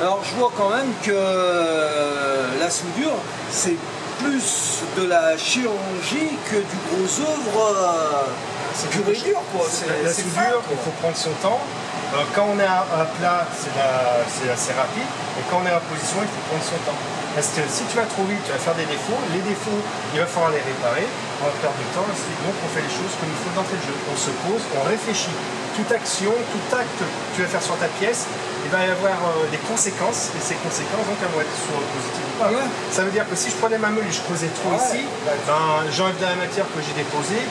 Alors je vois quand même que la soudure, c'est plus de la chirurgie que du gros œuvre pur et dur, quoi. La soudure, il faut prendre son temps. Quand on est à plat, c'est assez rapide. Et quand on est en position, il faut prendre son temps. Parce que si tu vas trop vite, tu vas faire des défauts. Les défauts, il va falloir les réparer. On va perdre du temps. Donc on fait les choses comme il faut d'entrée de jeu. On se pose, on réfléchit. Toute action, tout acte que tu vas faire sur ta pièce, il va y avoir des conséquences. Et ces conséquences, donc, elles vont être soit positives ou pas. Ouais. Ça veut dire que si je prenais ma meule et je creusais trop ici, ben, j'enlève de la matière que j'ai déposée.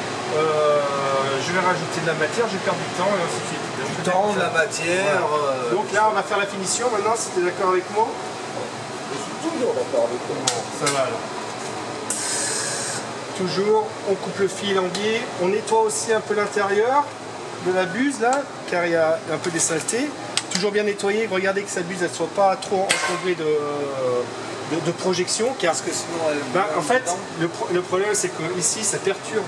Je vais rajouter de la matière, je vais perdre du temps et ainsi de suite. Du temps, de la matière. Voilà. Donc là, on va faire la finition. Maintenant, si tu es d'accord avec moi. Je suis toujours d'accord avec toi. Ça va alors. Toujours, on coupe le fil en biais. On nettoie aussi un peu l'intérieur de la buse là, car il y a un peu des saletés. Toujours bien nettoyer. Regardez que sa buse ne soit pas trop encombrée de projection. Car parce que sinon, en fait, le problème c'est que ici, ça perturbe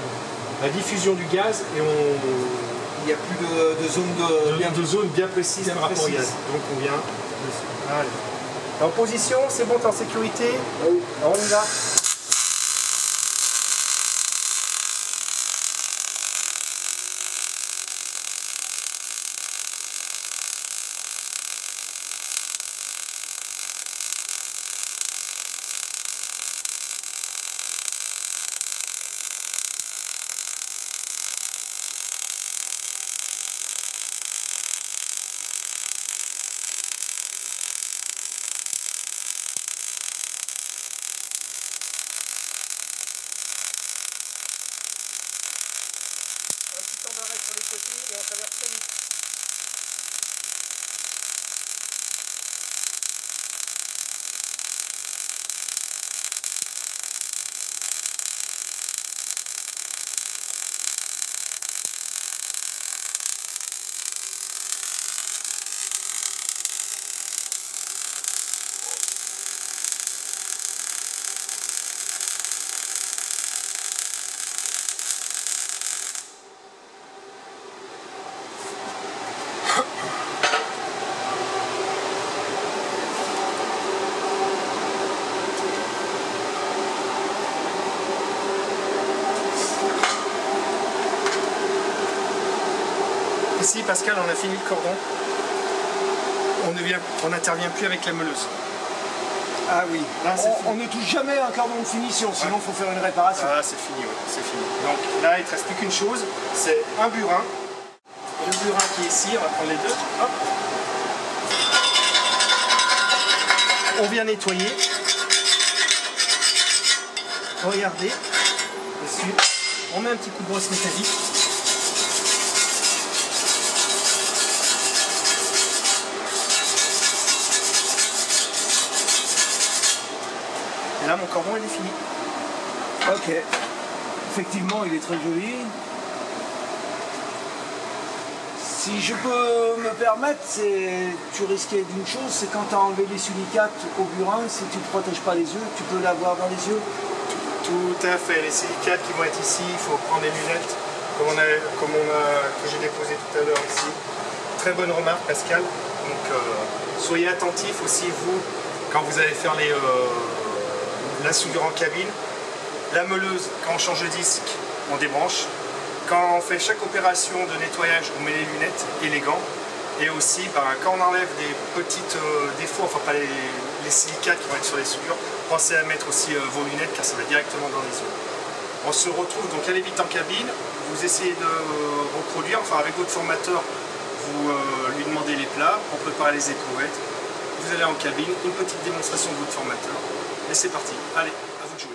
la diffusion du gaz et il n'y a plus de zone bien précise par rapport au gaz. Donc on vient. Allez. En position, c'est bon, t'es en sécurité. Oui. Alors on y va. D'arrêt sur les côtés et on traverse très vite. Ici, Pascal, on a fini le cordon. On n'intervient plus avec la meuleuse. Ah oui. Là, on ne touche jamais un cordon de finition, sinon il faut faire une réparation. Ah, c'est fini, oui, c'est fini. Donc là, il ne te reste plus qu'une chose, c'est un burin. Le burin qui est ici, on va prendre les deux. Hop. On vient nettoyer. Regardez. Dessus. On met un petit coup de brosse métallique. Et là, mon cordon, il est fini. Ok. Effectivement, il est très joli. Si je peux me permettre, tu risquais d'une chose, c'est quand tu as enlevé les silicates au burin, si tu ne protèges pas les yeux, tu peux l'avoir dans les yeux. Tout à fait. Les silicates qui vont être ici, il faut prendre des lunettes, que j'ai déposé tout à l'heure ici. Très bonne remarque, Pascal. Donc, soyez attentifs aussi, vous, quand vous allez faire la soudure en cabine. La meuleuse, quand on change de disque, on débranche. Quand on fait chaque opération de nettoyage, on met les lunettes et les gants. Et aussi, quand on enlève des petits défauts, enfin pas les silicates qui vont être sur les soudures, pensez à mettre aussi vos lunettes car ça va directement dans les yeux. On se retrouve donc allez vite en cabine, vous essayez de reproduire, enfin avec votre formateur, vous lui demandez les plats pour préparer les éprouvettes. Vous allez en cabine, une petite démonstration de votre formateur. Et c'est parti, allez, à vous de jouer.